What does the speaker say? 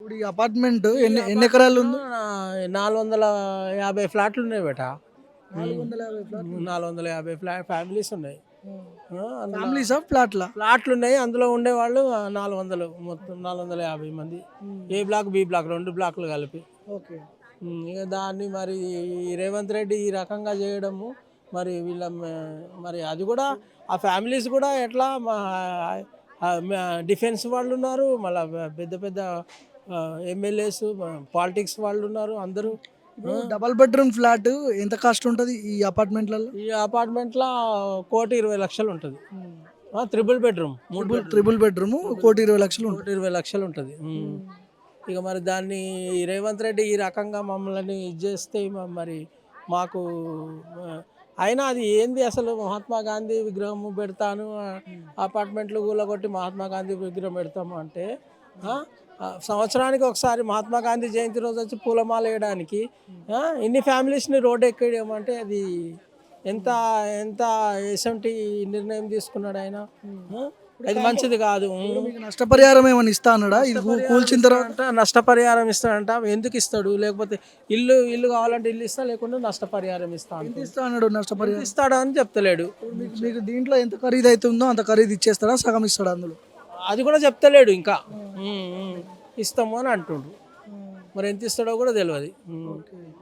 ఇప్పుడు ఈ అపార్ట్మెంట్ ఎన్ని ఎన్ని ఎకరాలు ఉంది? 450 ఫ్లాట్లు ఉన్నాయి బేట. 450 ఫ్లాట్లు. 450 ఫ్యామిలీస్ ఉన్నాయి. అందులో ఫ్యామిలీసా ఫ్లాట్లా? ఫ్లాట్లు ఉన్నాయి, అందులో ఉండేవాళ్ళు 400, మొత్తం 450 మంది. ఏ బ్లాక్ బి బ్లాక్ 2 బ్లాక్లు కలిపి. ఓకే. ఇక దాన్ని మరి ఈ రేవంత్ రెడ్డి ఈ రకంగా చేయడము మరి వీళ్ళ మరి అది కూడా ఆ ఫ్యామిలీస్ కూడా ఎట్లా డిఫెన్స్ వాళ్ళు ఉన్నారు, మళ్ళీ పెద్ద పెద్ద ఎమ్మెల్యేస్ పాలిటిక్స్ వాళ్ళు ఉన్నారు అందరూ. ఇప్పుడు డబల్ బెడ్రూమ్ ఫ్లాట్ ఎంత కాస్ట్ ఉంటుంది ఈ అపార్ట్మెంట్లలో? ఈ అపార్ట్మెంట్లో 1,20,00,000 ఉంటుంది. త్రిబుల్ బెడ్రూమ్, ట్రిపుల్ బెడ్రూమ్ 1,20,00,000 ఉంటుంది. 1,20,00,000 ఉంటుంది. ఇక మరి దాన్ని ఈ రేవంత్ రెడ్డి ఈ రకంగా మమ్మల్ని ఇది చేస్తే మరి మాకు అయినా అది ఏంది అసలు? మహాత్మా గాంధీ విగ్రహం పెడతాను, అపార్ట్మెంట్లు కూలగొట్టి మహాత్మా గాంధీ విగ్రహం పెడతాము అంటే సంవత్సరానికి ఒకసారి మహాత్మా గాంధీ జయంతి రోజు వచ్చి పూలమాల వేయడానికి ఇన్ని ఫ్యామిలీస్ని రోడ్డు ఎక్కేయడం అంటే అది ఎంత ఎంత ఎసంటి నిర్ణయం తీసుకున్నాడు ఆయన? అది మంచిది కాదు. మీకు నష్టపరిహారం ఏమైనా ఇస్తా అన్నాడా ఇది కూల్చిన తర్వాత? నష్టపరిహారం ఇస్తాడంట. ఎందుకు ఇస్తాడు? లేకపోతే ఇల్లు ఇల్లు కావాలంటే ఇల్లు ఇస్తా, లేకుంటే నష్టపరిహారం ఇస్తా ఎంత ఇస్తా అన్నాడు నష్టపరిహారం? ఇస్తాడా అని చెప్తలేడు. మీకు దీంట్లో ఎంత ఖరీదు అవుతుందో అంత ఖరీదు ఇచ్చేస్తాడా, సగం ఇస్తాడా అందులో? అది కూడా చెప్తలేడు ఇంకా. ఇస్తాము అని అంటుండ్రు, మరి ఎంత ఇస్తాడో కూడా తెలియదు.